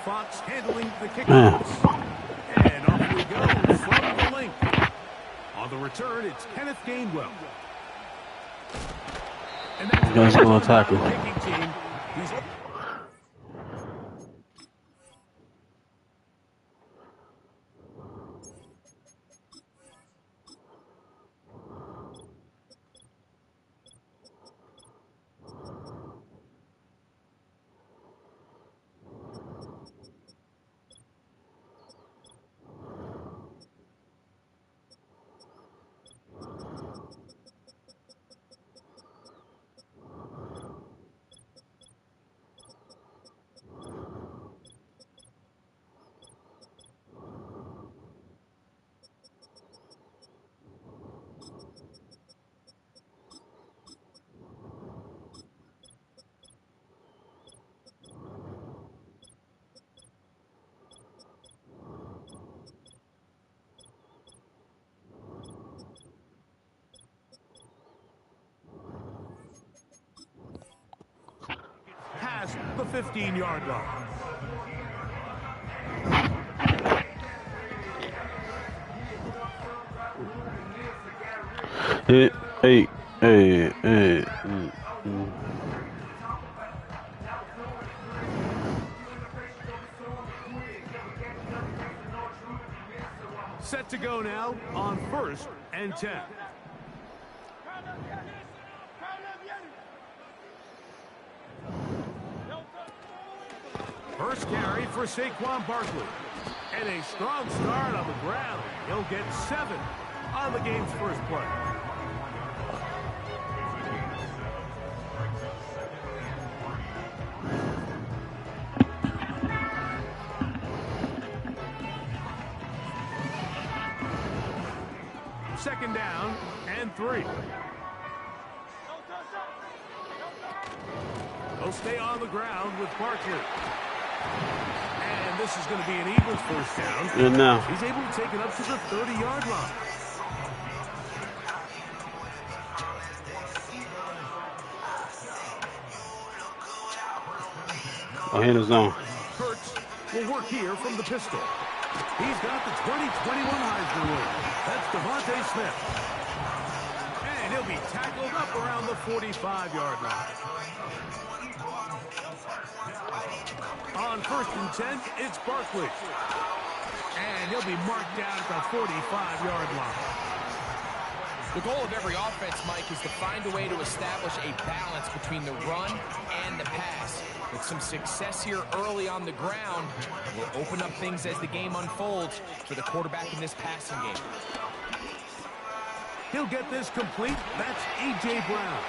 Fox handling the kick. And off we go from the link. On the return, it's Kenneth Gainwell. And that's a little tackle. The 15-yard line. Hey. Set to go now on 1st and 10. First carry for Saquon Barkley. And a strong start on the ground. He'll get 7 on the game's first play. Second down and 3. He'll stay on the ground with Barkley. And this is going to be an Eagles first down. And now he's able to take it up to the 30-yard line. in the zone. Hurts will work here from the pistol. He's got the 2021 Heisman winner. That's Devontae Smith. And he'll be tackled up around the 45-yard line. On 1st and 10, it's Barkley. And he'll be marked down at the 45-yard line. The goal of every offense, Mike, is to find a way to establish a balance between the run and the pass. With some success here early on the ground, will open up things as the game unfolds for the quarterback in this passing game. He'll get this complete. That's A.J. Brown.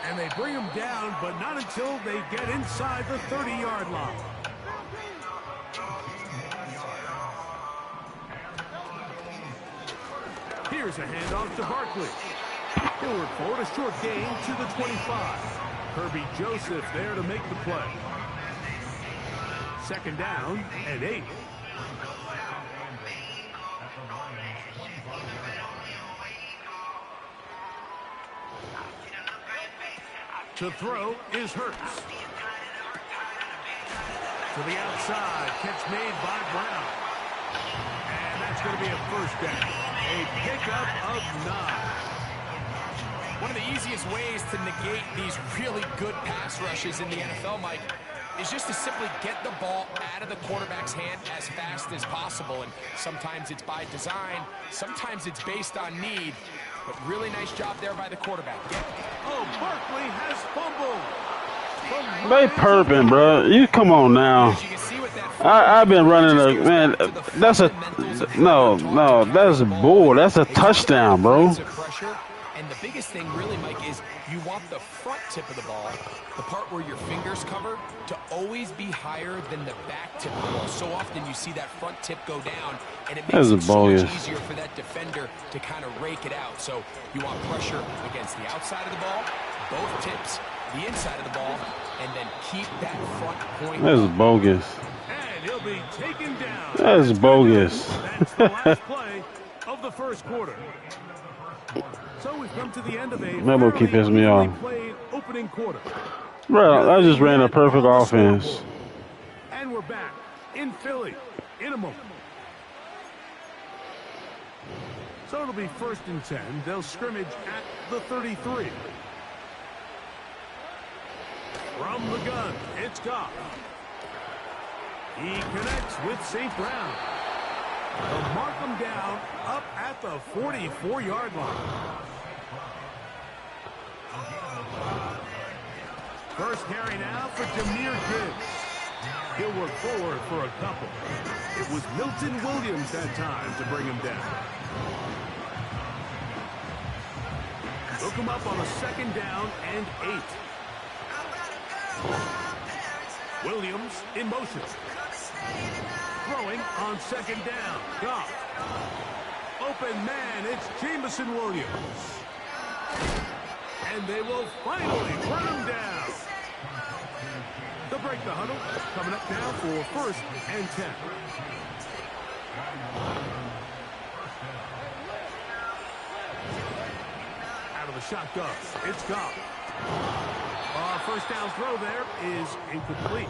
And they bring him down, but not until they get inside the 30-yard line. Here's a handoff to Barkley. He'll work forward, a short gain to the 25. Kirby Joseph there to make the play. Second down and 8. To throw is Hurts. To the outside, catch made by Brown. And that's going to be a first down. A pickup of 9. One of the easiest ways to negate these really good pass rushes in the NFL, Mike, is just to simply get the ball out of the quarterback's hand as fast as possible. And sometimes it's by design, sometimes it's based on need. But really nice job there by the quarterback. Oh, Barkley has fumbled. They perping, bro. You come on now. I've been running a man. That's a no. That's a bull. That's a touchdown, bro. And the biggest thing, really, Mike, is you want the front tip of the ball, the part where your fingers cover, to always be higher than the back tip of the ball. So often you see that front tip go down, and it makes it so much easier for that defender to kind of rake it out. So you want pressure against the outside of the ball, both tips, the inside of the ball, and then keep that front point. That's bogus. And he'll be taken down. That's bogus. That's the last play of the first quarter. So we've come to the end of a that will keep pissing me off. opening quarter. Bro, I just ran a perfect offense. back in Philly in a moment. So it'll be 1st and 10. They'll scrimmage at the 33. From the gun, it's Goff. He connects with St. Brown. They'll mark him down up at the 44-yard line. First carry now for Jahmyr Gibbs. He'll work forward for a couple. It was Milton Williams that time to bring him down. Hook him up on a 2nd down and 8. Williams in motion. Throwing on 2nd down. Goff. Open man, it's Jameson Williams. And they will finally run him down. They'll break the huddle. Coming up now for 1st and 10. Out of the shotgun, it's Goff. First down throw there is incomplete.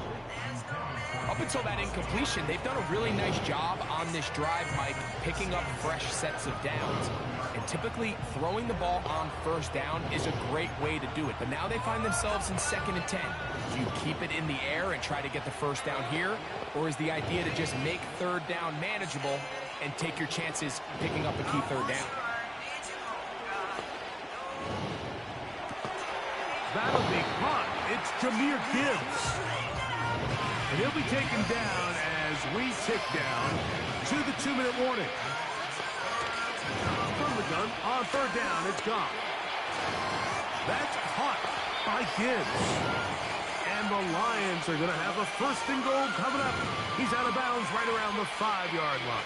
Up until that incompletion, they've done a really nice job on this drive, Mike, picking up fresh sets of downs. And typically, throwing the ball on 1st down is a great way to do it. But now they find themselves in 2nd and 10. Do you keep it in the air and try to get the 1st down here? Or is the idea to just make 3rd down manageable and take your chances picking up a key 3rd down? That'll be caught. It's Jahmyr Gibbs. And he'll be taken down as we tick down to the 2-minute warning. From the gun on 3rd down, it's gone. That's caught by Gibbs. And the Lions are going to have a 1st and goal coming up. He's out of bounds right around the 5-yard line.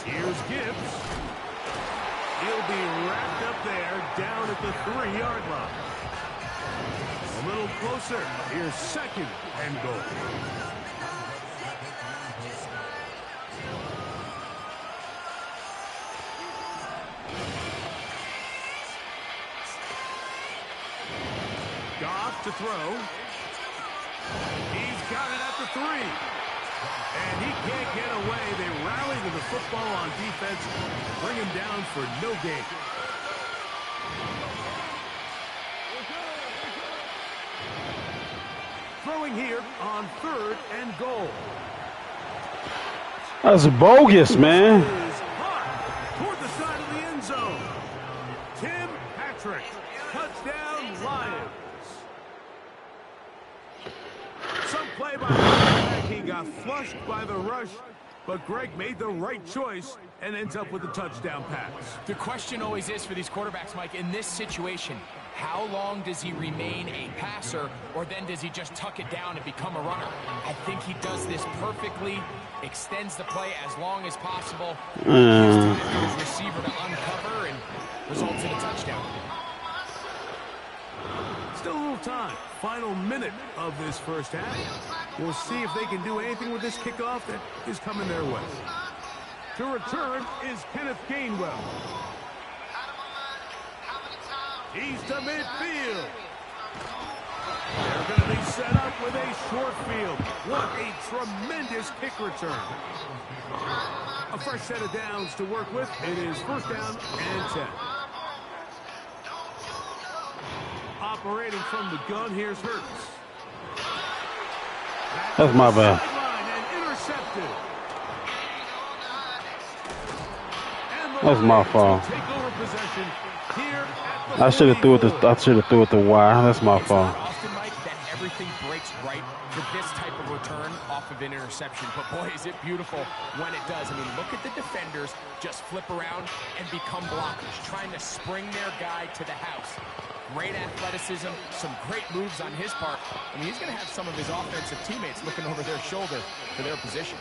Here's Gibbs. He'll be wrapped up there down at the 3-yard line. A little closer. Here's 2nd and goal. Goff to throw. He's got it at the 3. And he can't get away. They rally to the football on defense. Bring him down for no gain. Throwing here on 3rd and goal. That's bogus, man. Toward the side of the end zone. Tim Patrick. Touchdown, Lions. Some play by the he got flushed by the rush, but Greg made the right choice and ends up with a touchdown pass. The question always is for these quarterbacks, Mike, in this situation, how long does he remain a passer, or then does he just tuck it down and become a runner? I think he does this perfectly, extends the play as long as possible, gives time for his receiver to uncover, and results in a touchdown. Still a little time. Final minute of this 1st half. We'll see if they can do anything with this kickoff that is coming their way. To return is Kenneth Gainwell. He's to midfield. They're going to be set up with a short field. What a tremendous kick return. A fresh set of downs to work with. It is 1st down and 10. Operating from the gun, here's Hurts. That's my bad. And intercepted. That's my fault. Take over possession here at the I should have threw it the wire. That's my fault. Often, Mike, that everything breaks right for this type of return off of an interception. But boy, is it beautiful when it does. I mean, look at the defenders just flip around and become blockers, trying to spring their guy to the house. Great athleticism, some great moves on his part. I mean, he's going to have some of his offensive teammates looking over their shoulder for their position.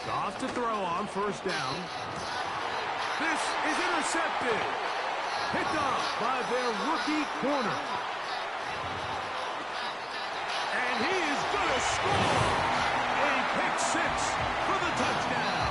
Goff to throw on 1st down. This is intercepted. picked off by their rookie corner. And he is going to score. A pick six for the touchdown.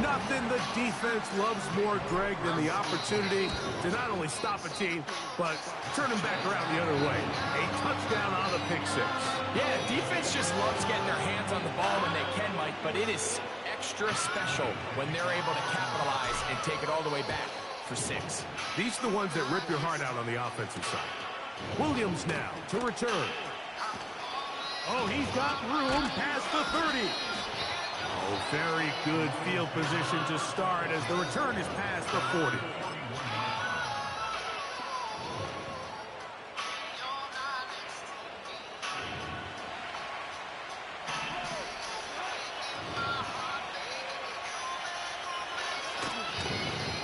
Nothing the defense loves more, Greg, than the opportunity to not only stop a team, but turn them back around the other way. A touchdown on the pick six. Yeah, defense just loves getting their hands on the ball when they can, Mike, but it is extra special when they're able to capitalize and take it all the way back for six. These are the ones that rip your heart out on the offensive side. Williams now to return. Oh, he's got room past the 30. Oh, very good field position to start as the return is past the 40.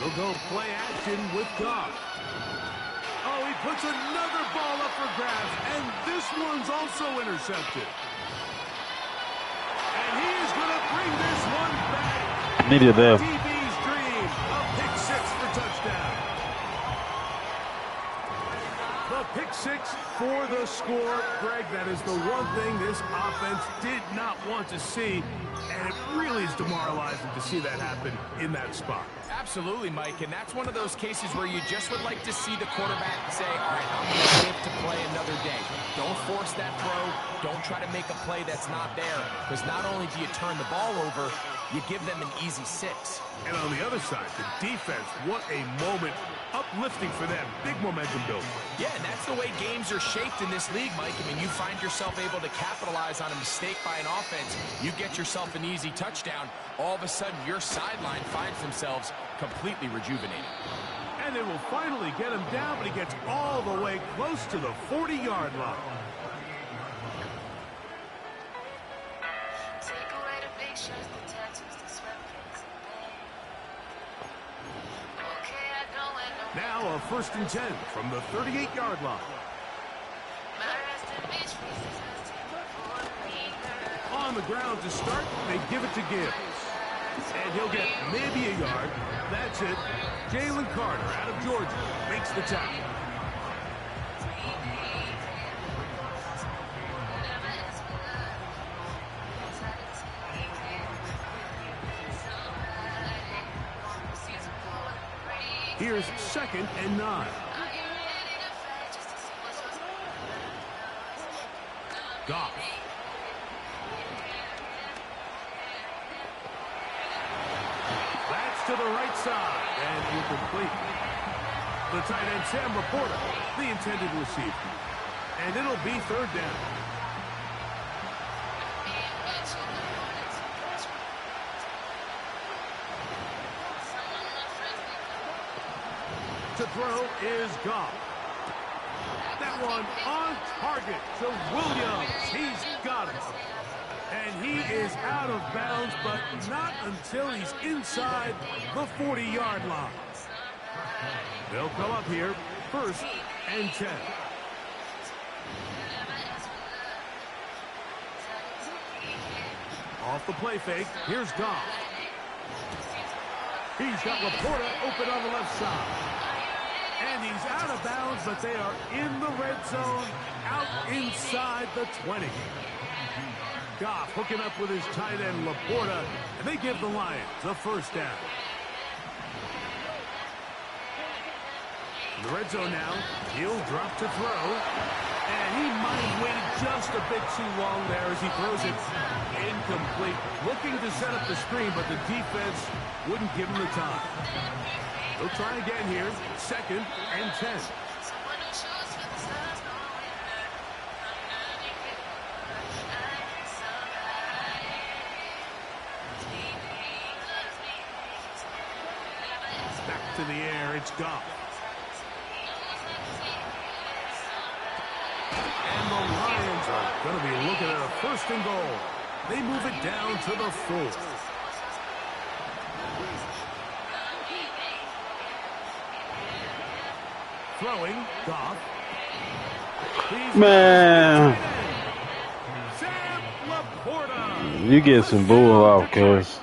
They'll go play action with Goff. Oh, he puts another ball up for grabs, and this one's also intercepted. And he is going to bring this one back. Needed there. DB's dream, a pick six for touchdown. The pick six for the score. Greg, that is the one thing this offense did not want to see, and it really is demoralizing to see that happen in that spot. Absolutely, Mike, and that's one of those cases where you just would like to see the quarterback say, all right, I'm going to live to play another day. Don't force that throw. Don't try to make a play that's not there, because not only do you turn the ball over, you give them an easy six. And on the other side, the defense, what a moment. Uplifting for them. Big momentum build. Yeah, and that's the way games are shaped in this league, Mike. I mean, you find yourself able to capitalize on a mistake by an offense. You get yourself an easy touchdown. All of a sudden, your sideline finds themselves completely rejuvenated. And they will finally get him down, but he gets all the way close to the 40-yard line. Now a 1st and 10 from the 38-yard line. On the ground to start, they give it to Gibbs. And he'll get maybe a yard. That's it. Jalen Carter out of Georgia makes the tackle. Here's 2nd and 9. Goff. That's to the right side and incomplete. The tight end Sam Laporta, the intended receiver. And it'll be 3rd down. To throw is Goff. That one on target to Williams. He's got it. And he is out of bounds, but not until he's inside the 40-yard line. They'll come up here, 1st and 10. Off the play fake, here's Goff. He's got Laporta open on the left side. And he's out of bounds, but they are in the red zone, out inside the 20. Goff hooking up with his tight end, Laporta, and they give the Lions a 1st down. In the red zone now, he'll drop to throw, and he might have waited just a bit too long there as he throws it incomplete. Looking to set up the screen, but the defense wouldn't give him the time. They'll try again here, 2nd and 10. Back to the air, it's Goff. And the Lions are going to be looking at a 1st and goal. They move it down to the 4. Throwing, Goff. Man, Sam Laporta. you get some bull off, cuz.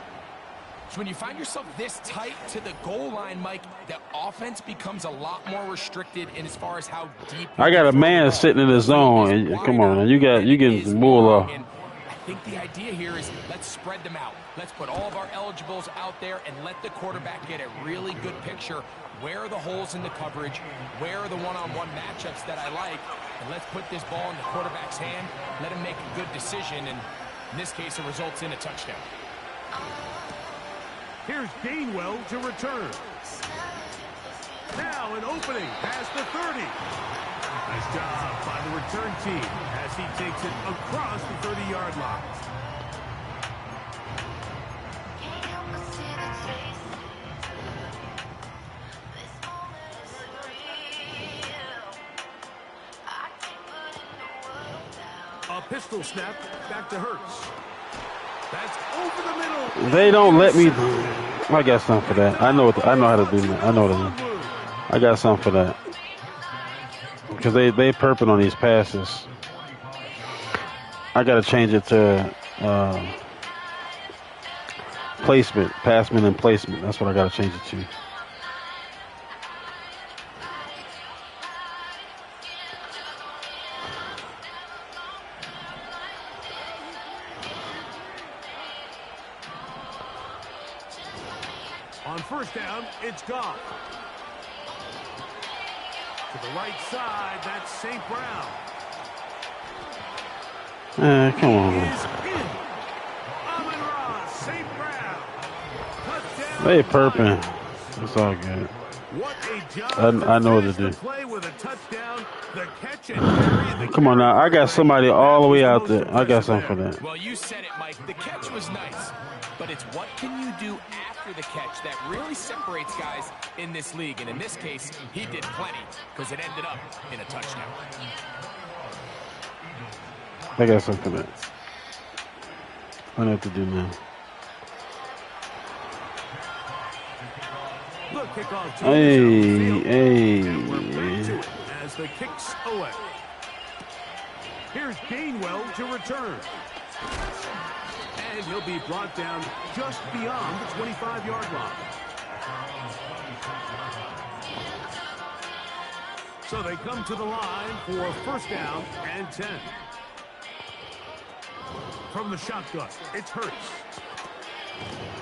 So when you find yourself this tight to the goal line, Mike, the offense becomes a lot more restricted in as far as how deep. I got a man sitting in the zone. Come on, you getting some bull off. I think the idea here is let's spread them out. Let's put all of our eligibles out there and let the quarterback get a really good picture. Where are the holes in the coverage? Where are the one-on-one matchups that I like? And let's put this ball in the quarterback's hand. Let him make a good decision. And in this case, it results in a touchdown. Here's Gainwell to return. Now an opening past the 30. Nice job by the return team as he takes it across the 30-yard line. A pistol snap back to Hurts. That's over the middle. They don't let me. I got something for that. I know how to do that. I know what to do. I got something for that. Because they perping on these passes. I got to change it to placement, passment and placement. That's what I got to change it to. On first down, it's Goff. To the right side, that's St. Brown. Come on, man. St. Brown. Touchdown. They perping. It's all good. What a job. I know what to do. Play with a touchdown, the catch and carry, the Come on now. I got somebody all the way out there. I got something for that. Well, you said it, Mike. The catch was nice. But it's what can you do after the catch that really separates guys in this league. And in this case, he did plenty because it ended up in a touchdown. I got something for that. I know what to do now. The kickoff team Hey. as the kicks away. Here's Gainwell to return. And he'll be brought down just beyond the 25-yard line. So they come to the line for first down and 10. From the shotgun, it's Hurts.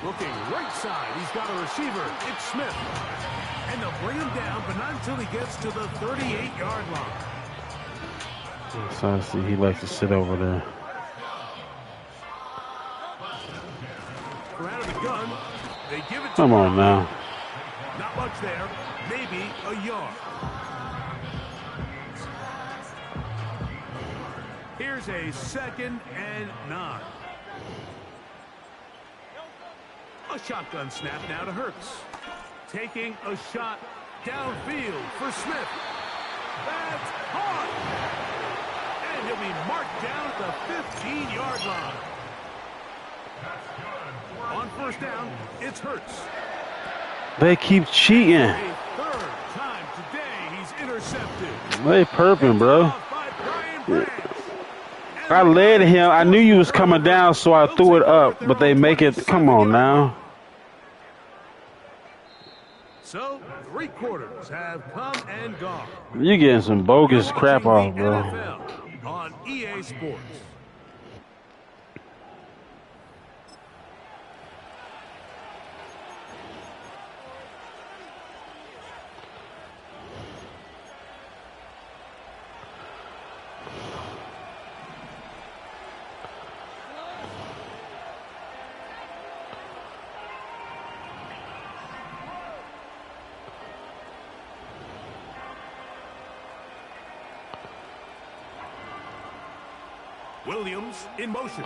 Looking right side, he's got a receiver. It's Smith. And they'll bring him down, but not until he gets to the 38-yard line. So I see he likes to sit over there. Out of the gun, they give it to Come on now. Not much there, maybe a yard. Here's a 2nd and 9. A shotgun snap now to Hurts. Taking a shot downfield for Smith. That's hard. And he'll be marked down at the 15-yard line. On first down, it's Hurts. They keep cheating. A third time today he's intercepted. They perping, bro. I led him. I knew you was coming down, so I threw it up. But they make it. Come on now. So 3 quarters have come and gone. You getting some bogus crap off, bro. NFL on EA Sports. Williams in motion.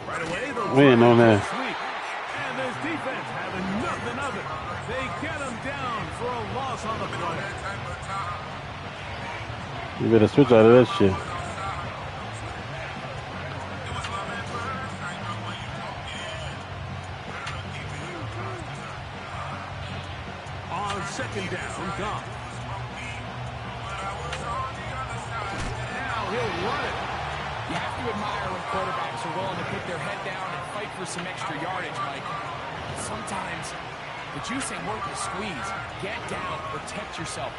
Right away, we ain't on that. And this defense having nothing of it. They get him down for a loss on the play. You better switch out of that shit. On 2nd down, Goff. Now he'll run it. You have to admire when quarterbacks are willing to put their head down and fight for some extra yardage, Mike. sometimes the juice ain't worth the squeeze. Get down, protect yourself,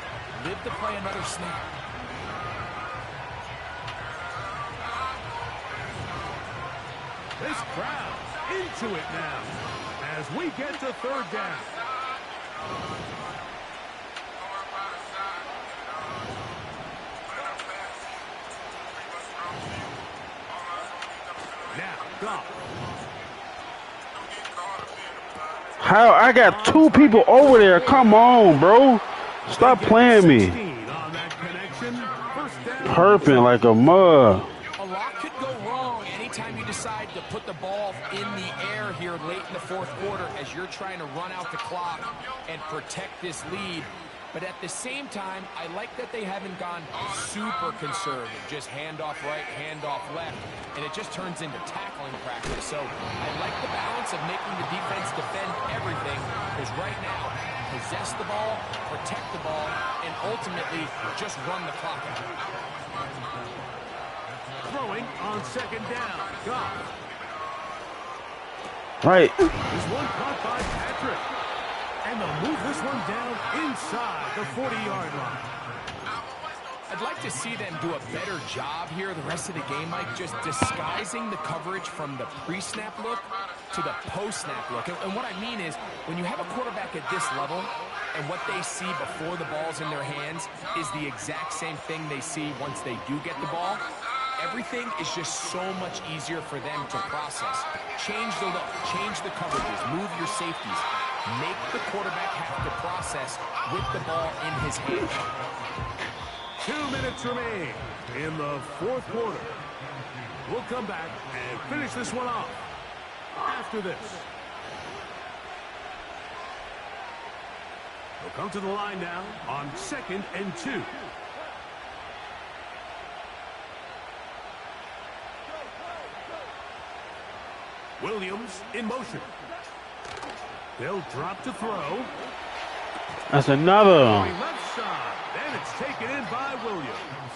live to play another snap. This crowd into it now as we get to third down. Now, go. How I got two people over there? Come on, bro. Stop playing me. On that connection. First down. Herping like a mug. A lot could go wrong anytime you decide to put the ball in the air here late in the fourth quarter as you're trying to run out the clock and protect this lead. But at the same time, I like that they haven't gone super conservative, just handoff right, handoff left, and it just turns into tackling practice. So I like the balance of making the defense defend everything, because right now, possess the ball, protect the ball, and ultimately just run the clock out. Throwing on second down. Goff. Right. This one caught by Patrick. And they'll move this one down inside the 40-yard line. I'd like to see them do a better job here the rest of the game, Mike, just disguising the coverage from the pre-snap look to the post-snap look. And what I mean is, when you have a quarterback at this level and what they see before the ball's in their hands is the exact same thing they see once they do get the ball, everything is just so much easier for them to process. Change the look, change the coverages, move your safeties. Make the quarterback have to process with the ball in his hands. 2 minutes remain in the fourth quarter. We'll come back and finish this one off after this. We'll come to the line now on 2nd and 2. Williams in motion. They'll drop to throw. That's another. Left side. And it's taken in by Williams.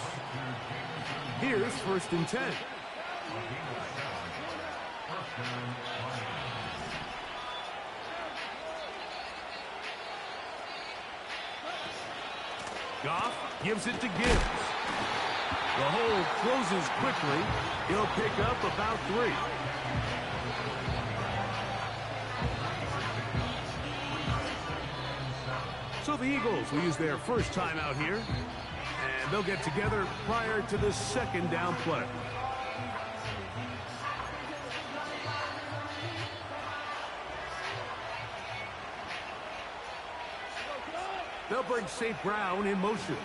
Here's 1st and 10. Goff gives it to Gibbs. The hole closes quickly. He'll pick up about 3. So the Eagles will use their first time out here, and they'll get together prior to the 2nd down play. They'll bring St. Brown in motion.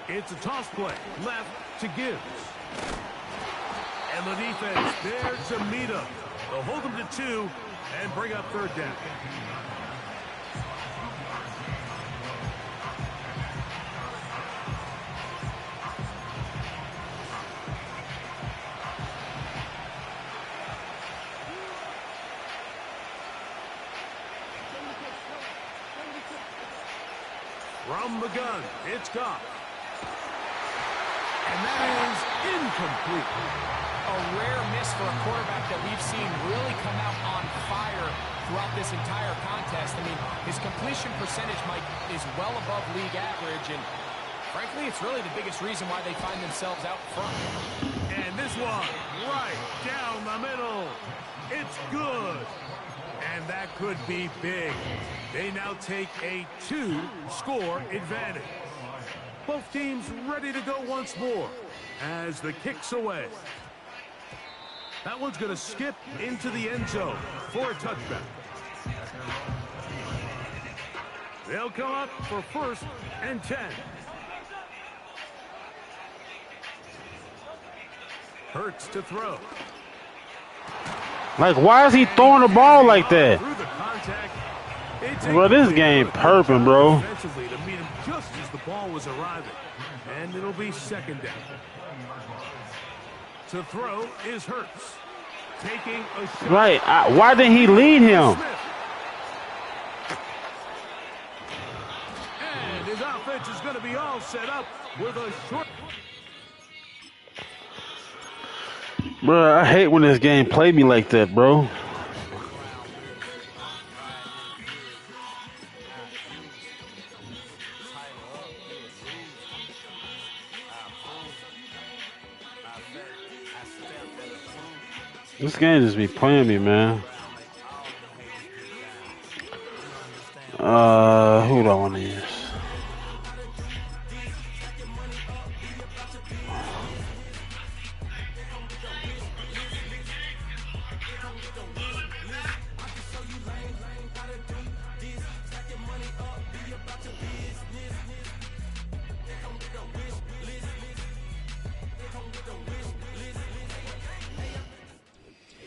It's a toss play, left to Gibbs. And the defense there to meet him. They'll hold him to 2 and bring up 3rd down. From the gun, it's Goff. And that is incomplete. A rare miss for a quarterback that we've seen really come out on fire throughout this entire contest. I mean, his completion percentage, Mike, is well above league average, and frankly, it's really the biggest reason why they find themselves out front. And this one, right down the middle. It's good. And that could be big. They now take a 2-score advantage. Both teams ready to go once more as the kick's away. That one's going to skip into the end zone for a touchback. They'll come up for 1st and 10. Hurts to throw. Like, why is he throwing the ball like that? Bro, this game perping, bro. Offensively to meet him just as the ball was arriving. And it'll be 2nd down. To throw is Hurts. Taking a shot. Right. Why didn't he lead him? And his offense is going to be all set up with a short. Bro, I hate when this game play me like that, bro. This game just be playing me, man. Who do I want to use?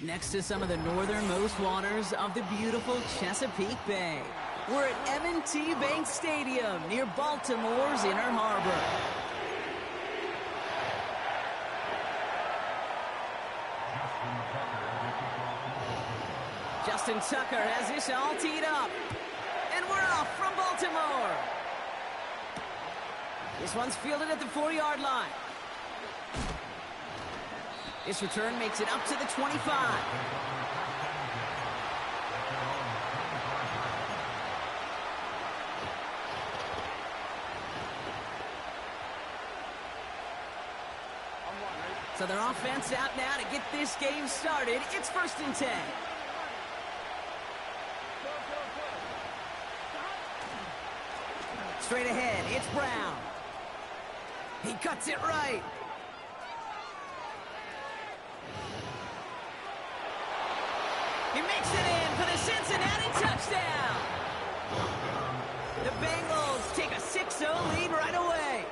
Next to some of the northernmost waters of the beautiful Chesapeake Bay, we're at M&T Bank Stadium near Baltimore's Inner Harbor. Justin Tucker has this all teed up. And we're off from Baltimore. This one's fielded at the 4-yard line. This return makes it up to the 25. So their offense out now to get this game started. It's 1st and 10. Straight ahead, it's Brown. He cuts it right. He makes it in for the Cincinnati touchdown. The Bengals take a 6-0 lead right away.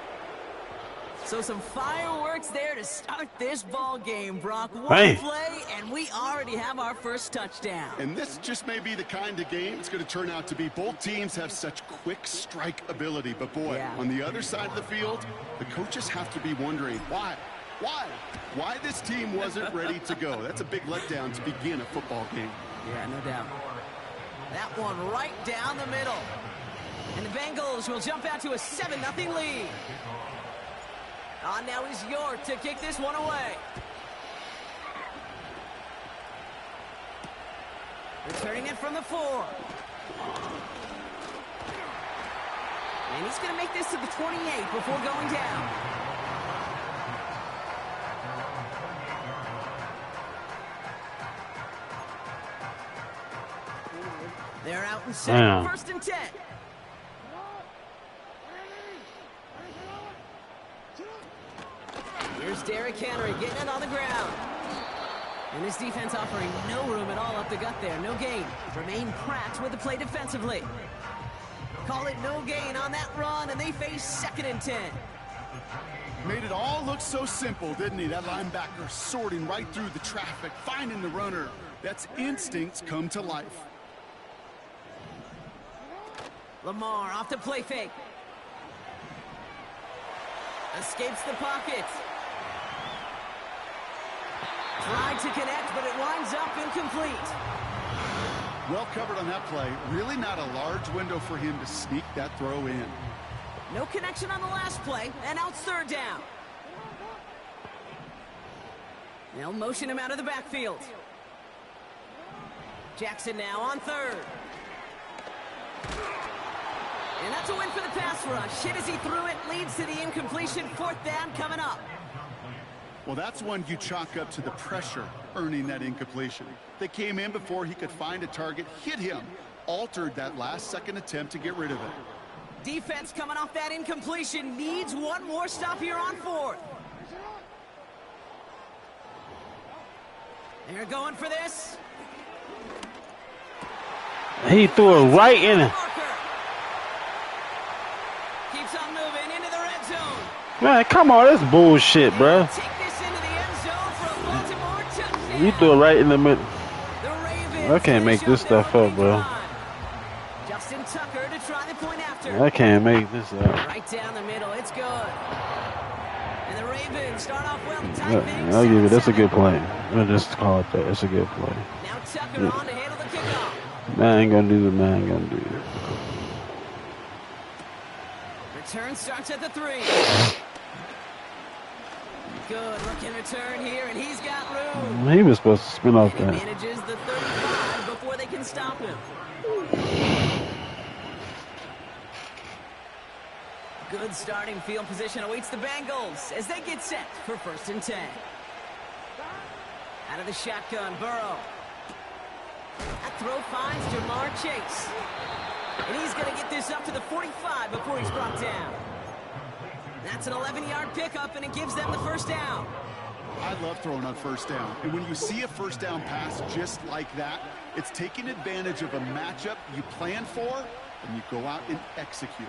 So some fireworks there to start this ball game, Brock. One play, and we already have our first touchdown. And this just may be the kind of game it's going to turn out to be. Both teams have such quick strike ability. But, boy, on the other side of the field, the coaches have to be wondering, why this team wasn't ready to go. That's a big letdown to begin a football game. Yeah, no doubt. That one right down the middle. And the Bengals will jump out to a 7-0 lead. On now is York to kick this one away. Returning it from the 4. And he's going to make this to the 28 before going down. They're out in 7, 1st and 10. Here's Derrick Henry getting it on the ground. And this defense offering no room at all up the gut there. No gain. Remain Pratt with the play defensively. Call it no gain on that run, and they face 2nd and 10. Made it all look so simple, didn't he? That linebacker sorting right through the traffic, finding the runner. That's instincts come to life. Lamar off the play fake. Escapes the pocket. Tried to connect, but it winds up incomplete. Well covered on that play. Really not a large window for him to sneak that throw in. No connection on the last play, and out 3rd down. They'll motion him out of the backfield. Jackson now on 3rd. And that's a win for the pass rush. Hit as he threw it, leads to the incompletion. 4th down coming up. Well, that's one you chalk up to the pressure earning that incompletion. They came in before he could find a target, hit him, altered that last-second attempt to get rid of it. Defense coming off that incompletion needs one more stop here on 4th. They're going for this. He threw it right in it. Keeps on moving into the red zone. Man, come on, that's bullshit, bro. Take this into the end zone for a Baltimore touchdown. You threw it right in the middle. I can't make this stuff up, bro. Justin Tucker to try the point after. I can't make this up. Right down the middle, it's good. And the Ravens start off well to tie things. I'll give you. That's a good play. I'll just call it that. It's a good play. Now Tucker on to handle the kickoff. Man, I ain't gonna do the man. I ain't gonna do it. Return starts at the 3. Good looking return here, and he's got room. He was supposed to spin off And that. he manages the 35 before they can stop him. Good starting field position awaits the Bengals as they get set for 1st and 10. Out of the shotgun, Burrow. That throw finds Jamar Chase. And he's going to get this up to the 45 before he's brought down. That's an 11-yard pickup, and it gives them the first down. I love throwing on first down. And when you see a first down pass just like that, it's taking advantage of a matchup you plan for, and you go out and execute.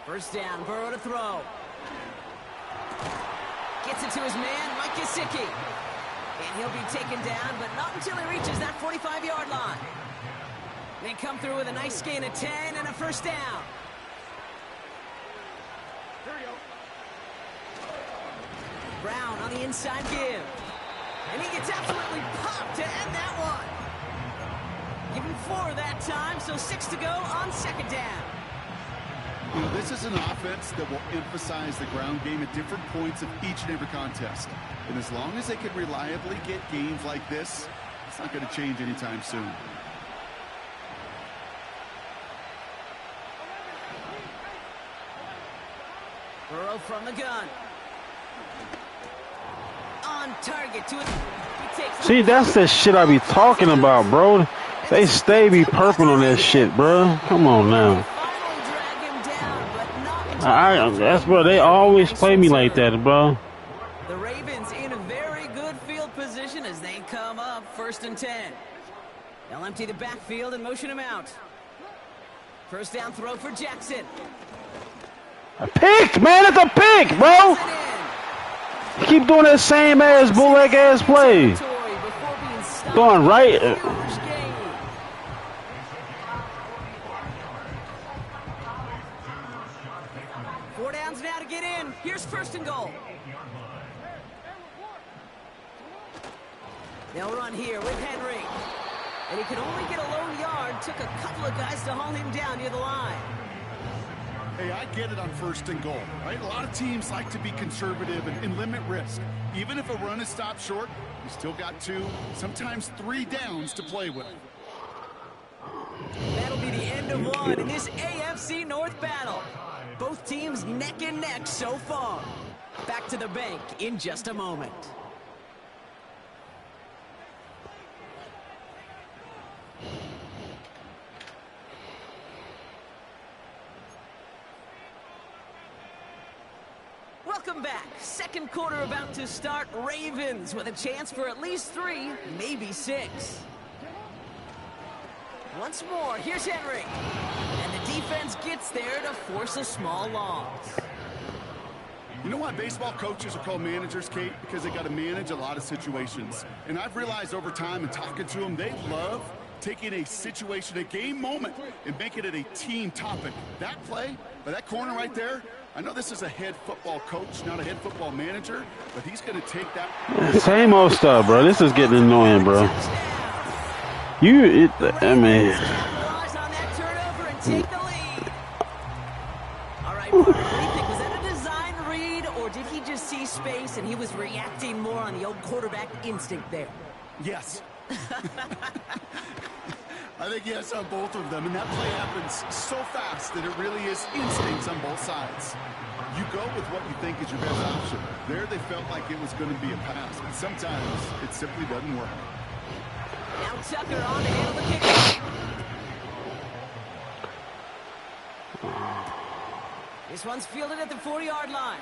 First down, Burrow to throw. Gets it to his man, Mike Gesicki. And he'll be taken down, but not until he reaches that 45-yard line. They come through with a nice gain of 10 and a first down. Brown on the inside give. And he gets absolutely popped to end that one. Give him 4 that time, so 6 to go on second down. You know, this is an offense that will emphasize the ground game at different points of each and every contest. And as long as they can reliably get games like this, it's not going to change anytime soon. Burrow from the gun. On target to it. See, that's the shit I be talking about, bro. They stay be purple on that shit, bro. Come on now. That's bro. They always play me like that, bro. The Ravens in a very good field position as they come up 1st and 10. They'll empty the backfield and motion him out. First down throw for Jackson. A pick, man. It's a pick, bro. You keep doing that same ass bulldog ass play. Going right. 4 downs now to get in. Here's 1st and goal. They'll run here with Henry. And he could only get a lone yard. Took a couple of guys to haul him down near the line. Hey, I get it on 1st and goal, right? A lot of teams like to be conservative and limit risk. Even if a run is stopped short, you still got 2, sometimes 3 downs to play with. That'll be the end of one in this AFC North battle. Both teams neck and neck so far. Back to the bank in just a moment. Welcome back. Second quarter about to start. Ravens with a chance for at least 3, maybe 6. Once more, here's Henry. And the defense gets there to force a small loss. You know why baseball coaches are called managers, Kate? Because they got to manage a lot of situations. And I've realized over time and talking to them, they love taking a situation, a game moment, and making it a team topic. That play, by that corner right there, I know this is a head football coach, not a head football manager, but he's going to take that. Same old stuff, bro. This is getting annoying, bro. I mean. On that turnover and take the lead. All right, Mark, what do you think? Was that a design read, or did he just see space and he was reacting more on the old quarterback instinct there? Yes. I think yes on both of them, and that play happens so fast that it really is instincts on both sides. You go with what you think is your best option. There they felt like it was going to be a pass, but sometimes it simply doesn't work. Now Tucker on to handle the kick. This one's fielded at the 40-yard line.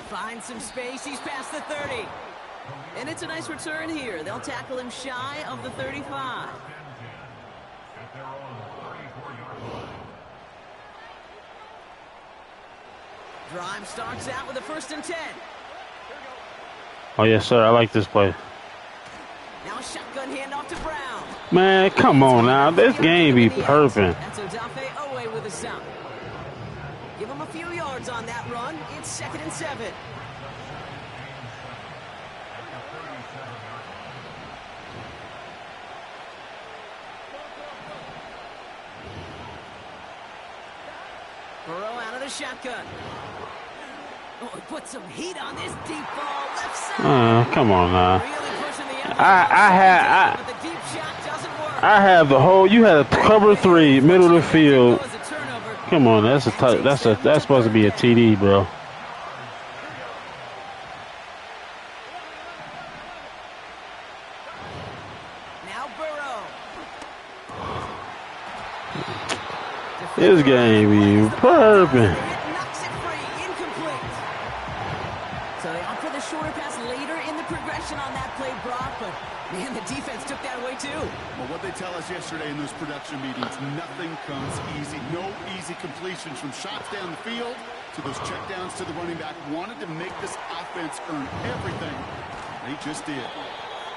Finds some space. He's past the 30. And it's a nice return here. They'll tackle him shy of the 35. Drive starts out with a 1st and 10. Oh, yes, sir. I like this play. Now a shotgun handoff to Brown. Man, come on now. This game be perfect. That's Odafe Owe with a stop. Give him a few yards on that run. It's 2nd and 7. Burrow out of the shotgun. Oh, he put some heat on this deep ball. Left side. Come on now. Really pushing the I but the deep shot doesn't work. have the whole. You had a cover 3, middle of the field. As a turnover. Come on, that's supposed to be a TD, bro. Burrow. This game be perfect. Knocks it free, incomplete. So they opt for the shorter pass later in the progression on that play, Brock, but man, the defense took that away too. Well, what they tell us yesterday in those production meetings, nothing comes easy. No easy completions from shots down the field to those checkdowns to the running back. Wanted to make this offense earn everything. They just did.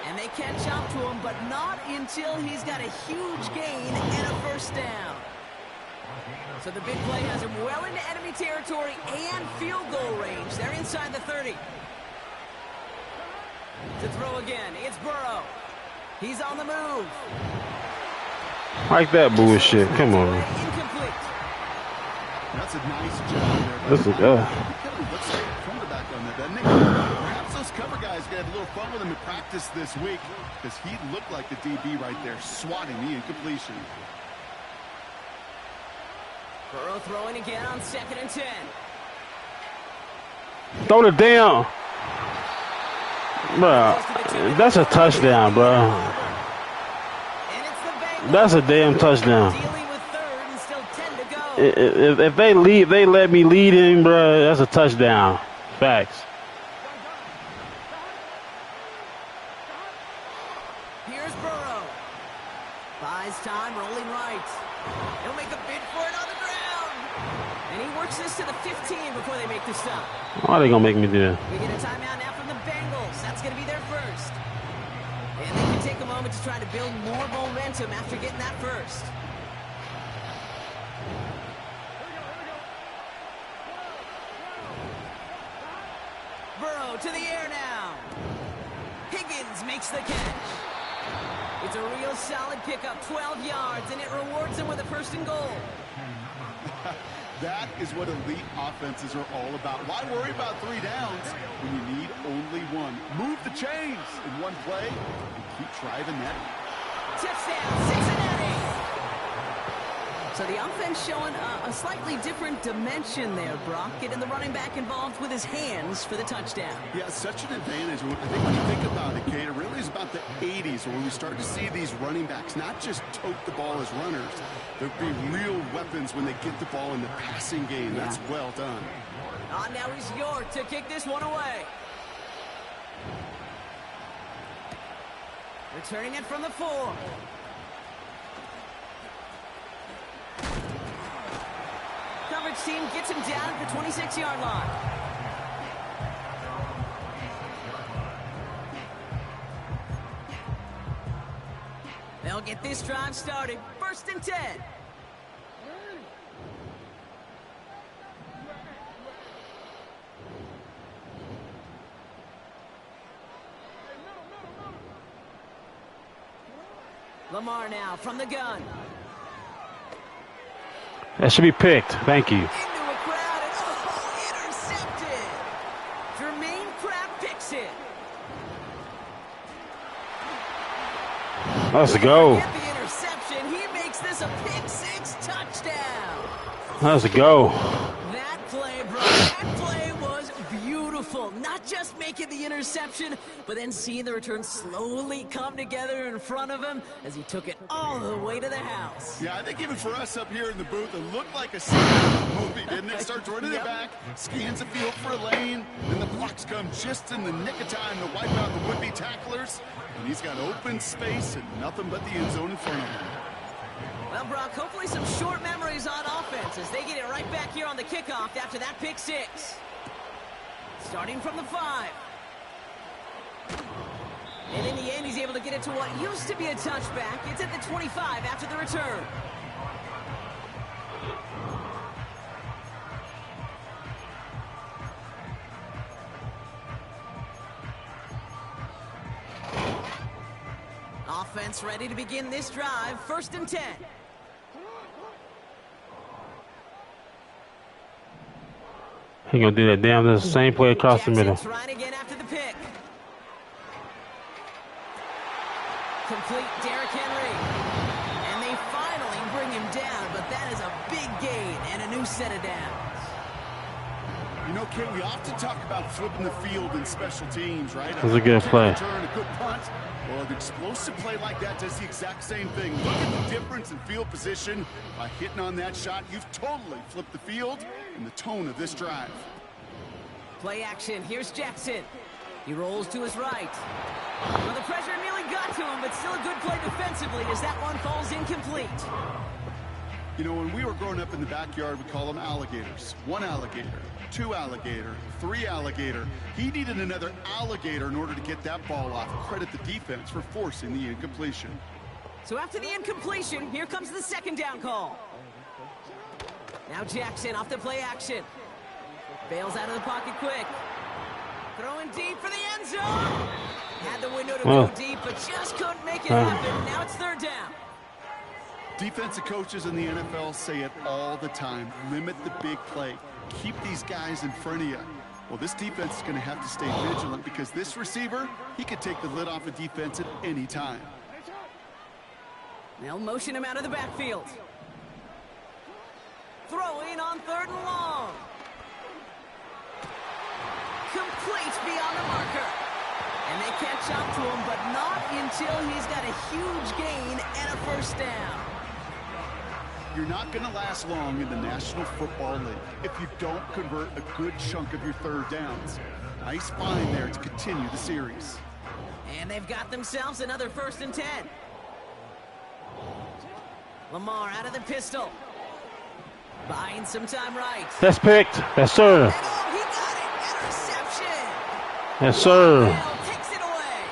And they catch up to him, but not until he's got a huge gain and a first down. So the big play has him well into enemy territory and field goal range. They're inside the 30. To throw again, it's Burrow. He's on the move. Like that bullshit. Come on. Incomplete. That's a nice job there. This is Looks like a quarterback on that, doesn't it? Perhaps those cover guys got a little fun with him in practice this week because he looked like the DB right there, swatting the incompletion. Burrow throwing again on 2nd and 10. Throw it down. Bro, that's a touchdown, bro. And it's the Bengals. That's a damn touchdown. Dealing with 3rd and still 10 to go. If they let me lead him, bro, that's a touchdown. Facts. Here's Burrow. Buys time, rolling right. He'll make a bid for it on the ground. And he works this to the 15 before they make the stop. Why are they gonna make me do that? We get a timeout now from the Bengals. That's going to be their first. And they can take a moment to try to build more momentum after getting that first. Burrow to the air now. Higgins makes the catch. It's a real solid pickup, 12 yards, and it rewards him with a 1st and goal. That is what elite offenses are all about. Why worry about 3 downs when you need only one? Move the chains in one play and keep driving that. Touchdown, Cincinnati. So the offense showing a slightly different dimension there, Brock. Getting the running back involved with his hands for the touchdown. Yeah, such an advantage. I think when you think about it, Kate, it really is about the 80s when we start to see these running backs not just tote the ball as runners. They'll be real weapons when they get the ball in the passing game. That's well done. Now he's York to kick this one away. Returning it from the 4. Coverage team gets him down at the 26-yard line. They'll get this drive started. 1st and 10. Lamar now from the gun. That should be picked. Thank you. Into a crowd and intercepted. Jermaine Pratt picks it. Let's go. Get the interception. He makes this a pick-6 touchdown. Let's go. That play, bro. That play was beautiful. Not just making the interception, but then seeing the return slowly come together in front of him as he took it all the way to the house. Yeah, I think even for us up here in the booth, it looked like a movie, didn't it? Starts running it back, scans the field for a lane, then the blocks come just in the nick of time to wipe out the would-be tacklers. And he's got open space and nothing but the end zone in front of him. Well, Brock, hopefully some short memories on offense as they get it right back here on the kickoff after that pick-6. Starting from the 5. And in the end, he's able to get it to what used to be a touchback. It's at the 25 after the return. Offense ready to begin this drive. 1st and 10. He gonna do that damn the same play across the middle. Trying again after the pick. Complete Derrick Henry. And they finally bring him down, but that is a big gain and a new set of downs. You know, Kate, we often talk about flipping the field in special teams, right? It was a good play. Return, a good punt. Well, an explosive play like that does the exact same thing. Look at the difference in field position. By hitting on that shot, you've totally flipped the field and the tone of this drive. Play action. Here's Jackson. He rolls to his right. Well, the pressure nearly got to him, but still a good play defensively as that one falls incomplete. You know, when we were growing up in the backyard, we call them alligators. 1 alligator, 2 alligator, 3 alligator. He needed another alligator in order to get that ball off. Credit the defense for forcing the incompletion. So after the incompletion, here comes the second down call. Now Jackson off the play action. Bails out of the pocket quick. Throwing deep for the end zone. Had the window to go deep, but just couldn't make it happen. Now it's third down. Defensive coaches in the NFL say it all the time. Limit the big play. Keep these guys in front of you. Well, this defense is going to have to stay vigilant because this receiver, he could take the lid off a defense at any time. They'll motion him out of the backfield. Throwing on 3rd and long. Complete beyond the marker. And they catch up to him, but not until he's got a huge gain and a first down. You're not going to last long in the National Football League if you don't convert a good chunk of your 3rd downs. Nice find there to continue the series. And they've got themselves another 1st and 10. Lamar out of the pistol. Buying some time right. That's picked. Yes, sir. And oh, he got it. Interception. Yes, sir. Bell takes it away.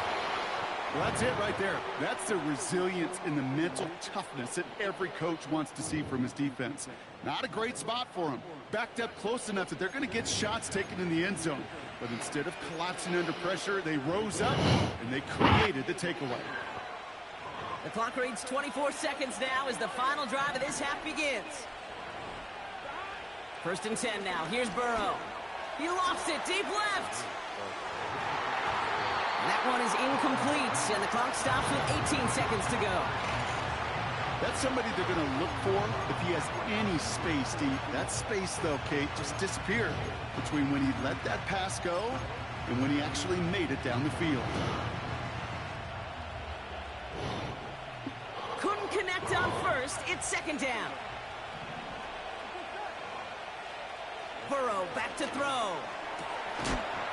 Well, that's it right there. That's the resilience and the mental toughness that every coach wants to see from his defense. Not a great spot for him. Backed up close enough that they're going to get shots taken in the end zone. But instead of collapsing under pressure, they rose up and they created the takeaway. The clock reads 24 seconds now as the final drive of this half begins. 1st and 10 now. Here's Burrow. He lofts it deep left. And that one is incomplete, and the clock stops with 18 seconds to go. That's somebody they're going to look for if he has any space deep. That space, though, Kate, just disappeared between when he let that pass go and when he actually made it down the field. Couldn't connect on 1st. It's 2nd down. Burrow back to throw.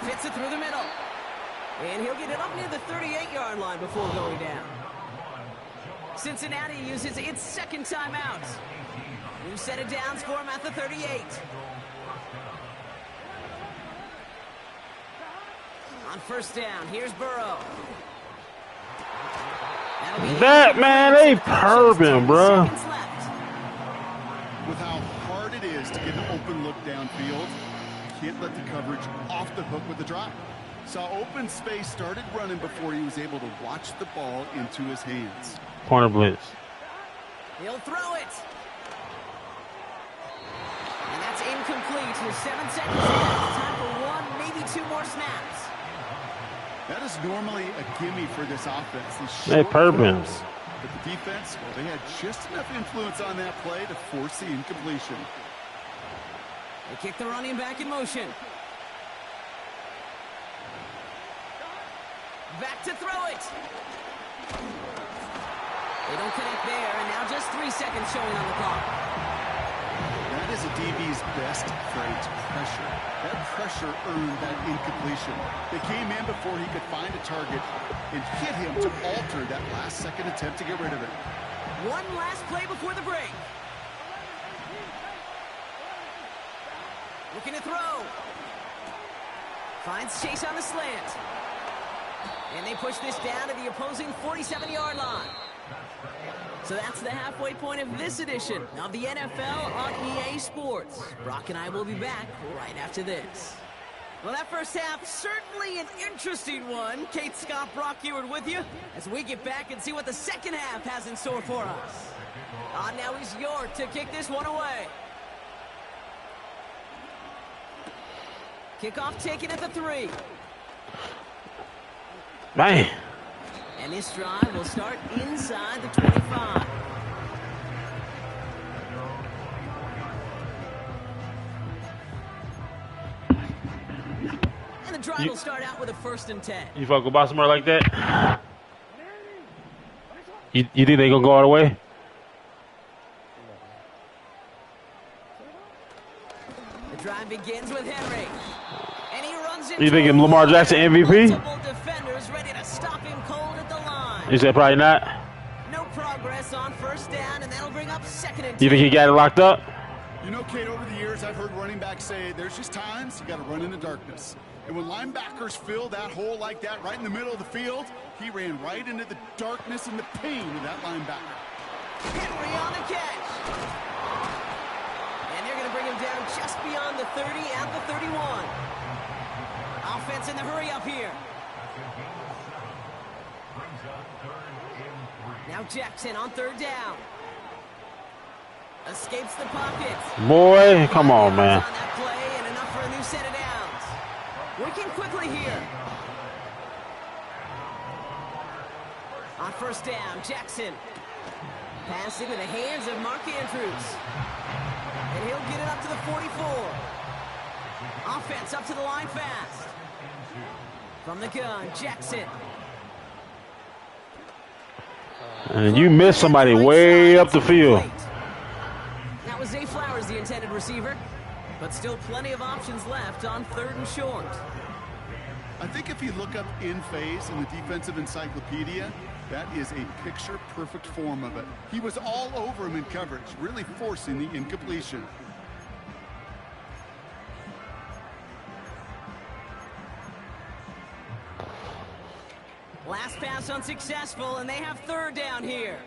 Fits it through the middle. And he'll get it up near the 38-yard line before going down. Cincinnati uses its 2nd timeout. New set of downs for him at the 38. On 1st down, here's Burrow. That, man, they perving, bro. With how hard it is to get an open look downfield, can't let the coverage off the hook with the drop. Saw open space, started running before he was able to watch the ball into his hands. Corner blitz. He'll throw it. And that's incomplete. With 7 seconds left. Time for 1, maybe 2 more snaps. That is normally a gimme for this offense. They perving. But the defense, well, they had just enough influence on that play to force the incompletion. They kick the running back in motion. Back to throw it. They don't connect there, and now just 3 seconds showing on the clock. That is a DB's best trait, pressure. That pressure earned that incompletion. They came in before he could find a target and hit him to alter that last-second attempt to get rid of it. One last play before the break. Looking to throw. Finds Chase on the slant. And they push this down to the opposing 47-yard line. So that's the halfway point of this edition of the NFL on EA Sports. Brock and I will be back right after this. Well, that first half, certainly an interesting one. Kate, Scott, Brock Ewart with you as we get back and see what the second half has in store for us. Now he's York to kick this one away. Kickoff taken at the 3. Man. And this drive will start inside the 25. drive will start out with a 1st and 10. You fuck with Baltimore like that? You think they gonna go all the way? The drive begins with Henry. And he runs into You thinking Lamar Jackson MVP? multiple defenders ready to stop him cold at the line. You said probably not. No progress on 1st down, and that'll bring up 2nd and 10. You think he got it locked up? You know, Kate, over the years, I've heard running backs say there's just times you got to run in the darkness. And when linebackers fill that hole like that right in the middle of the field, he ran right into the darkness and the pain of that linebacker. Henry on the catch. And they're going to bring him down just beyond the 30 at the 31. Offense in the hurry up here. Now Jackson on 3rd down. Escapes the pocket. Boy, come on, man. On that play and enough for a new set of downs. Working quickly here. On 1st down, Jackson. Pass into the hands of Mark Andrews. And he'll get it up to the 44. Offense up to the line fast. From the gun, Jackson. And you missed somebody way up the field. That was Zay Flowers, the intended receiver. But still plenty of options left on 3rd and short. I think if you look up in phase in the defensive encyclopedia, that is a picture-perfect form of it. He was all over him in coverage, really forcing the incompletion. Last pass unsuccessful, and they have 3rd down here.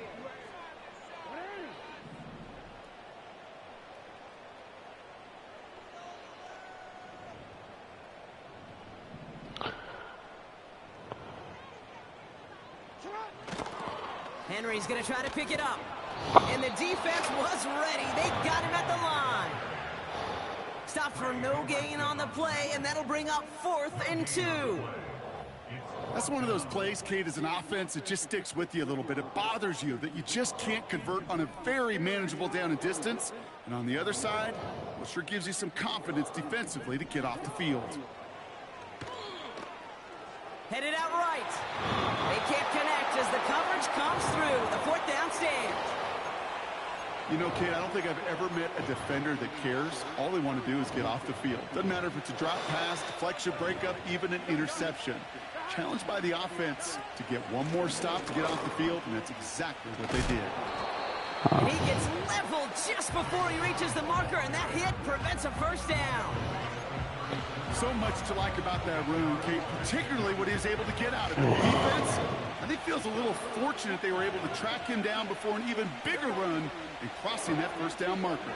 Henry's going to try to pick it up. And the defense was ready. They got him at the line. Stop for no gain on the play, and that'll bring up 4th and 2. That's one of those plays, Kate, as an offense, it just sticks with you a little bit. It bothers you that you just can't convert on a very manageable down and distance. And on the other side, well, sure gives you some confidence defensively to get off the field. Headed out right. They can't connect as the coverage comes through. The 4th down stands. You know, Kate, I don't think I've ever met a defender that cares. All they want to do is get off the field. Doesn't matter if it's a drop pass, deflection, breakup, even an interception. Challenged by the offense to get one more stop to get off the field, and that's exactly what they did. He gets leveled just before he reaches the marker, and that hit prevents a 1st down. So much to like about that run, Kate, particularly what he was able to get out of it. Defense, I think, feels a little fortunate they were able to track him down before an even bigger run and crossing that 1st down marker.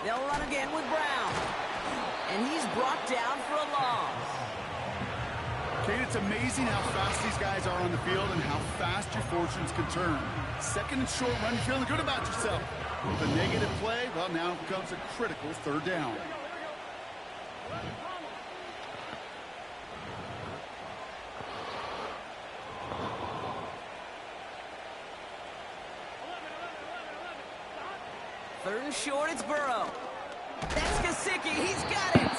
They'll run again with Brown. And he's brought down for a loss. Kate, it's amazing how fast these guys are on the field and how fast your fortunes can turn. 2nd and short run, you're feeling good about yourself. With a negative play, well, now comes a critical 3rd down. Third and short, it's Burrow. That's Gesicki, he's got it.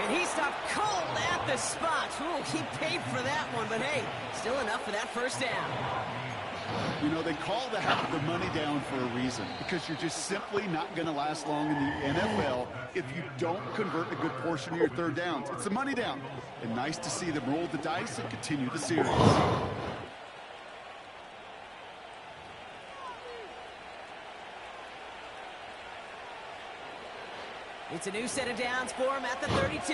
And he stopped cold at the spot. Ooh, he paid for that one, but hey, still enough for that 1st down. You know, they call that the money down for a reason, because you're just simply not going to last long in the NFL if you don't convert a good portion of your 3rd downs. It's the money down. And nice to see them roll the dice and continue the series. It's a new set of downs for him at the 32.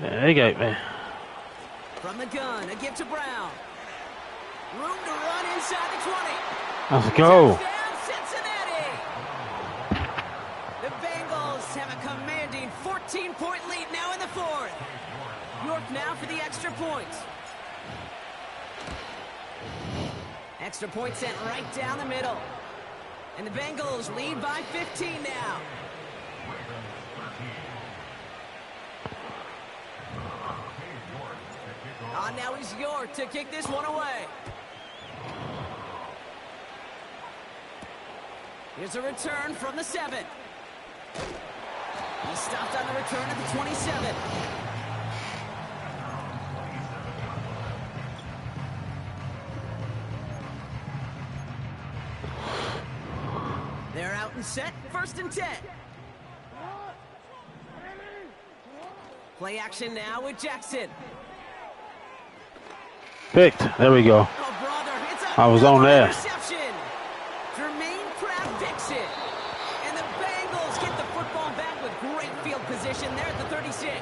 Yeah, they got me. From the gun, a give to Brown. Room to run inside the 20. Let's go. Touchdown, Cincinnati. The Bengals have a commanding 14-point lead now in the 4th. York now for the extra point. Extra point sent right down the middle. And the Bengals lead by 15 now. Now is York to kick this one away. Here's a return from the 7. He stopped on the return at the 27. They're out and set. 1st and 10. Play action now with Jackson. Picked. There we go. Oh, brother, it's I was on there. Interception. Jermaine Pratt picks it. And the Bengals get the football back with great field position there at the 36.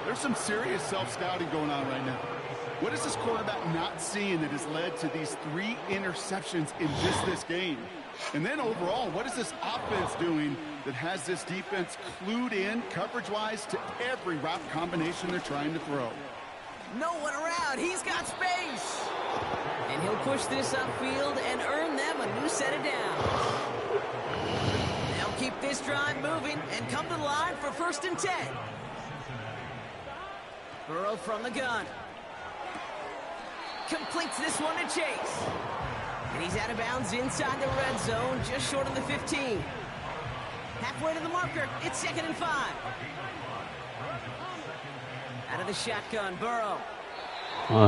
There's some serious self-scouting going on right now. What is this quarterback not seeing that has led to these 3 interceptions in just this game? And then overall, what is this offense doing that has this defense clued in coverage-wise to every route combination they're trying to throw? No one around. He's got space. And he'll push this upfield and earn them a new set of downs. They'll keep this drive moving and come to the line for 1st and 10. Burrow from the gun. Completes this one to Chase. And he's out of bounds inside the red zone, just short of the 15. Halfway to the marker, it's 2nd and 5. Out of the shotgun, Burrow.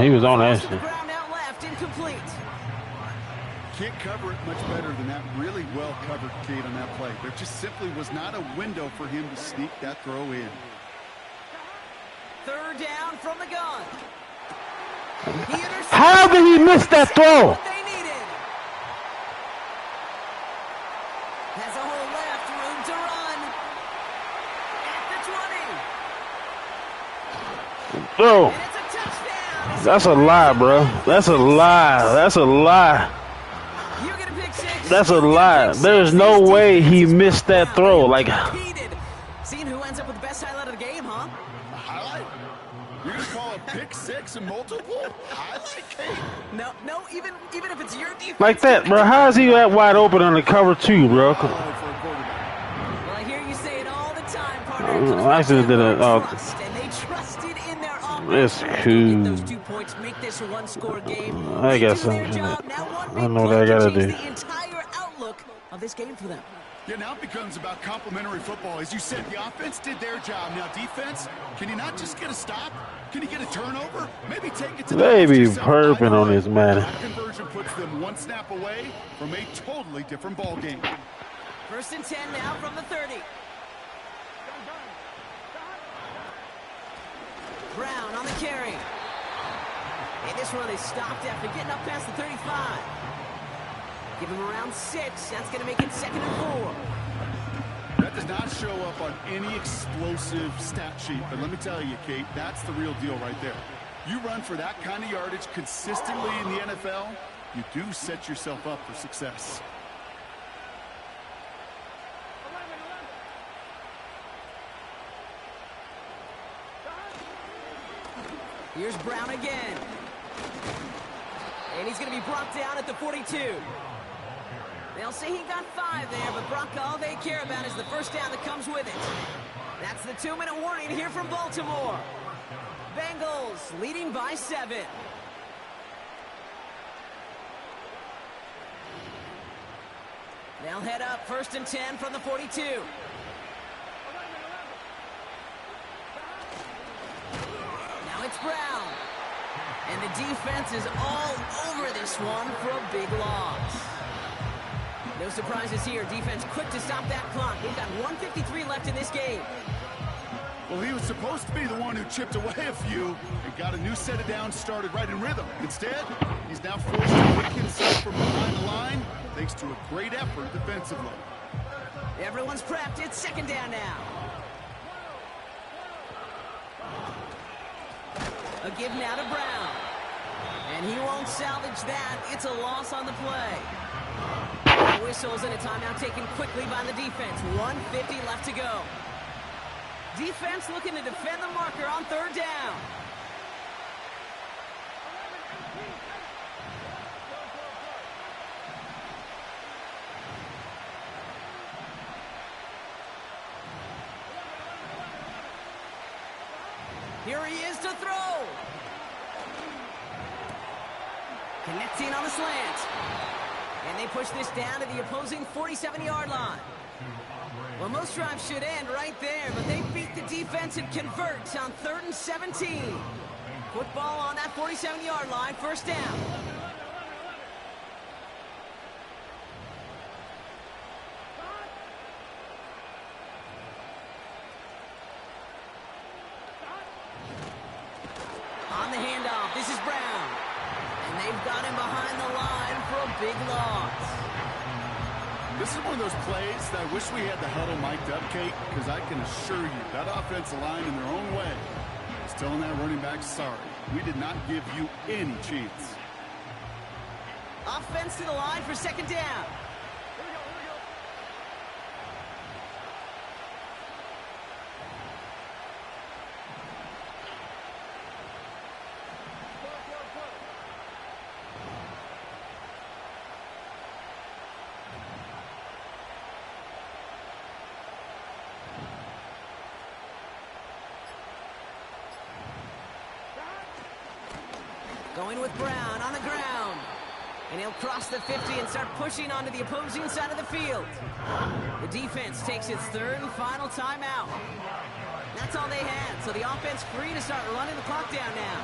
He was on that To the shit. ground out left, incomplete. Can't cover it much better than that really well-covered Kate on that play. There just simply was not a window for him to sneak that throw in. 3rd down from the gun. How did he miss that throw? What they needed. Has a hole left, room to run. At the 20. Throw. And it's a touchdown. That's a lie, bro. That's a lie. That's a lie. You get a pick 6. That's a lie. There's no way he missed that throw. Like, Seeing who ends up with the best highlight of the game, huh? A highlight? You're going to call a pick 6 and multiple? Highlight, Kate? No, even if it's your defense. like that, bro. How is he that wide open on the cover 2, bro? For a quarterback. Well, I hear you say it all the time, partner. I should have did it. Trust, and they trusted in their offense. It's Get cool. those 2 points, make this a 1-score game. I They got do their something. job. Now one I big know what play I can gotta change do. the entire outlook of this game for them. Yeah, now it becomes about complementary football. As you said, the offense did their job. Now defense, can you not just get a stop? Can you get a turnover? Maybe take it to the They house be yourself. perping Either on way, this, man. that conversion puts them 1 snap away from a totally different ball game. 1st and 10 now from the 30. Brown on the carry. And this one is stopped after getting up past the 35. Give him around 6. That's going to make it 2nd and 4. That does not show up on any explosive stat sheet. But let me tell you, Kate, that's the real deal right there. You run for that kind of yardage consistently in the NFL, you do set yourself up for success. Here's Brown again. And he's going to be brought down at the 42. They'll say he got 5 there, but Brock, all they care about is the 1st down that comes with it. That's the 2-minute warning here from Baltimore. Bengals leading by 7. They'll head up 1st and 10 from the 42. Now it's Brown. And the defense is all over this one for a big loss. No surprises here. Defense quick to stop that clock. We've got 1:53 left in this game. Well, he was supposed to be the one who chipped away a few and got a new set of downs started right in rhythm. Instead, he's now forced to pick himself from behind the line thanks to a great effort defensively. Everyone's prepped. It's 2nd down now. A give now to Brown. And he won't salvage that. It's a loss on the play. Whistles and a timeout taken quickly by the defense. 1:50 left to go. Defense looking to defend the marker on 3rd down. Here he is to throw. Connecting on the slant. And they push this down to the opposing 47-yard line. Well, most drives should end right there, but they beat the defense and convert on 3rd and 17. Football on that 47-yard line, first down. On the handoff, this is Brown. And they've got him behind the line for a big loss. This is one of those plays that I wish we had the huddle mic'd up, Kate, because I can assure you that offensive line in their own way is telling that running back, sorry, we did not give you any chance. Offense to the line for second down. Going with Brown on the ground. And he'll cross the 50 and start pushing onto the opposing side of the field. The defense takes its 3rd and final timeout. That's all they had, so the offense free to start running the clock down now.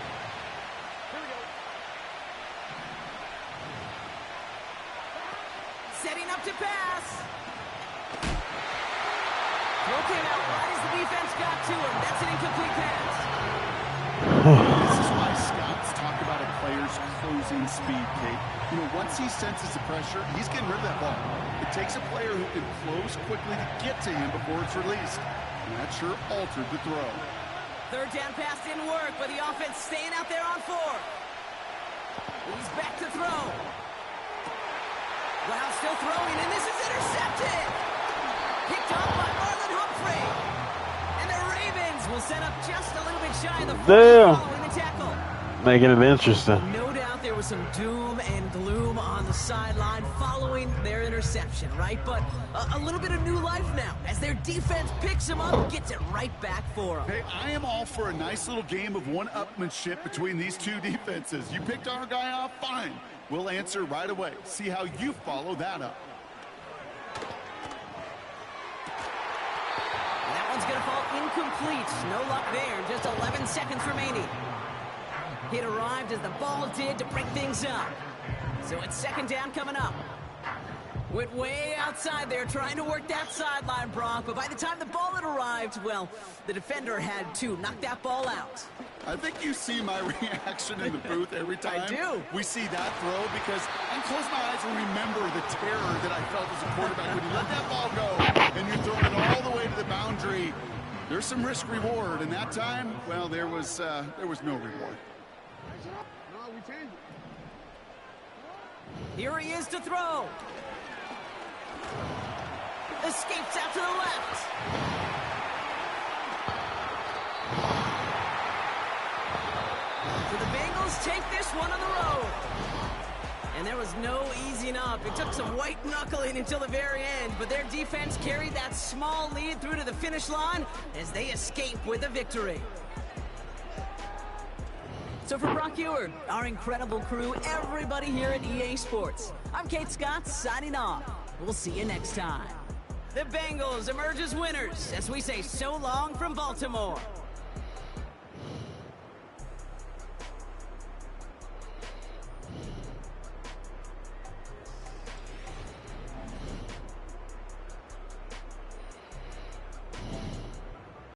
Setting up to pass. Throw came out right as the defense got to him. That's an incomplete pass. This is why scouts talk about a player's closing speed, Kate. You know, once he senses the pressure, he's getting rid of that ball. It takes a player who can close quickly to get to him before it's released. And that sure altered the throw. 3rd down pass didn't work, but the offense staying out there on 4th. He's back to throw. Wow, still throwing, and this is intercepted. Picked up by Marlon Humphrey. And the Ravens will set up just a little bit shy of the 40 following the tackle. Making it interesting. No doubt there was some doom and gloom on the sideline following their interception, right? But a little bit of new life now as their defense picks them up and gets it right back for them. Hey, I am all for a nice little game of one-upmanship between these two defenses. You picked our guy off, fine. We'll answer right away. See how you follow that up. That one's going to fall incomplete. No luck there. Just 11 seconds remaining. It arrived as the ball did to break things up. So it's second down coming up. Went way outside there trying to work that sideline, Brock. But by the time the ball had arrived, well, the defender had to knock that ball out. I think you see my reaction in the booth every time I do. we see that throw, because I close my eyes and remember the terror that I felt as a quarterback when you let that ball go and you're throwing it all the way to the boundary. There's some risk reward, and that time, well, there was no reward. Here he is to throw. Escapes out to the left. So the Bengals take this one on the road. And there was no easing up. It took some white knuckling until the very end, but their defense carried that small lead through to the finish line as they escape with a victory. So for Brock Eward, our incredible crew, everybody here at EA Sports, I'm Kate Scott signing off. We'll see you next time. The Bengals emerge as winners as we say so long from Baltimore.